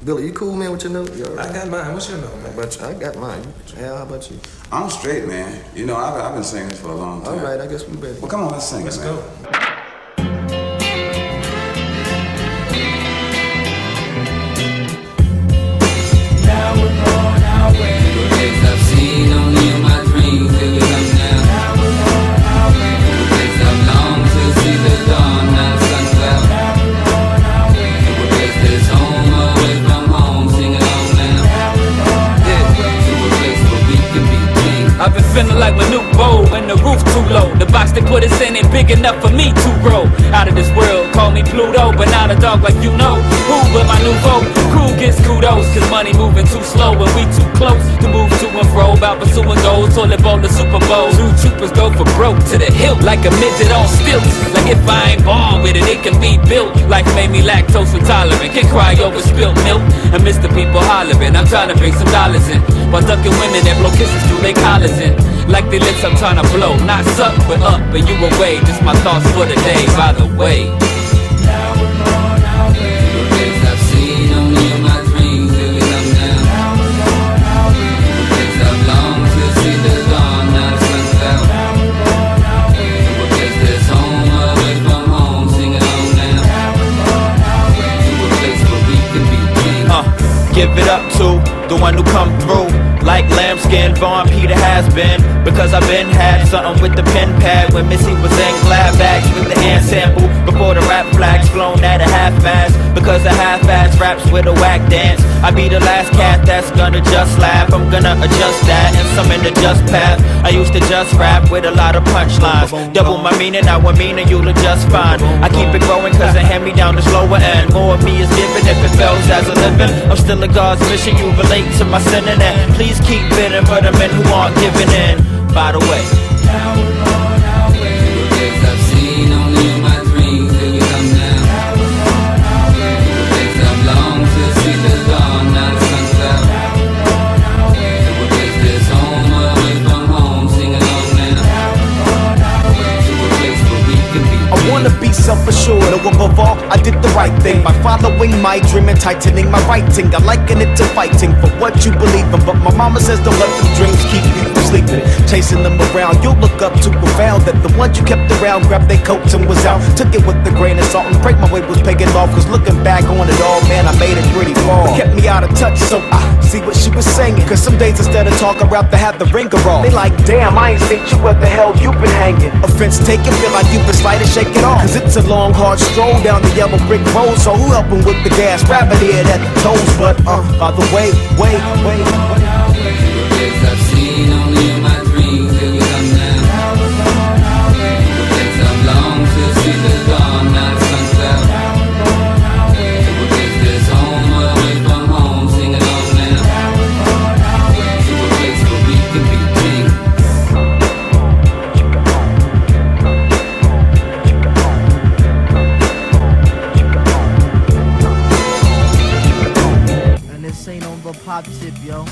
Billy, you cool, man, with your note? I got mine. What's your note, man? But I got mine. Al, how about you? I'm straight, man. You know, I've been singing this for a long time. All right, I guess we better. Well, come on, let's sing Let's it, man. go. Now we're on our way. The ways I've seen only in my dreams. Here we come now. Now we're on our way. The ways I've longed to see the dawn. Now the sun's out. Now we're on our way. The ways there's home away from home. Sing along now. Now we're on our way. To a place where we can be king. I've been feeling like my new bowl and the roof too low. The box they put us in ain't big enough for me to grow. Out of this world, call me Pluto, but not a dog like you know. Who but my new vote? Crew gets kudos, cause money moving too slow and we too close to move to and fro. About pursuing goals, toilet bowl the Super Bowl. Two troopers go for broke to the hilt like a midget on stilts. Like if I ain't born with it, it can be built. Life made me lactose intolerant, can cry over spilt milk and miss the people hollering. I'm trying to bring some dollars in while ducking women that blow kisses through their collars in. Like the lips I'm trying to blow, not suck but up and you away. Just my thoughts for the day, by the way. Now we're on our way. The ways I've seen only in my dreams. Here we come now. Now we're on our way. The ways I've longed to see the dawn. Now the sun's out. Now we're on our way. To a place that's home away from home. Sing along now. Now we're on our way. To a place where we can be king. Give it up to the one who come through like lambskin, Vaughn Peter has been. Because I've been had something with the pen pad when Missy was in glad bags with the hand sample. Before the rap flags flown at a half-mast. Because the half-ass raps with a whack dance. I be the last cat that's gonna just laugh. I'm gonna adjust that and some in the just path. I used to just rap with a lot of punchlines. Double my meaning, now I'm meaning you'll adjust fine. I keep it growing cause it hand me down the slower end. More of me is given if it fails as a living. I'm still a God's mission, you relate to my sinning and please keep bidding for the men who aren't giving in. By the way, now we're on our way. The ways I've seen only in my dreams. Here we come now. Now we're on our way. The ways I've longed to see the dawn. Now the sun's out. Now we're on our way. To a place that's home away from home. Sing along now. Now we're on our way. To a place where we can be king. I wanna be self-assured, though above all, I did the right thing by following my dream and tightening my writing. I liken it to fighting for what you believe in, but my mama says don't let the dreams keep you from sleeping. Chasing them around, you'll look up to and found that the ones you kept around grabbed their coats and was out. Took it with a grain of salt and break my way was paying off. Cause looking back on it all, man, I made it pretty far. Kept me out of touch, so I see what she was saying. Cause some days instead of talk, I'd rather have the ringer off. They like, damn, I ain't seen you, what the hell you been hanging? Offense taken, feel like you've been slighted, shake it off. Cause it's a long, hard stroll down the yellow brick road. So who helping with the gas? Rabbit eared at the toes, but by the way, wait. The ways I've seen only in my dreams. Here we come now. Now we're on our way. The ways I've longed to see the dawn. Now the sun's out. Now we're on our way. To a place that's home away from home. Sing along now. Now we're on our way. To a place where we can be king. And this ain't on the pop tip, yo.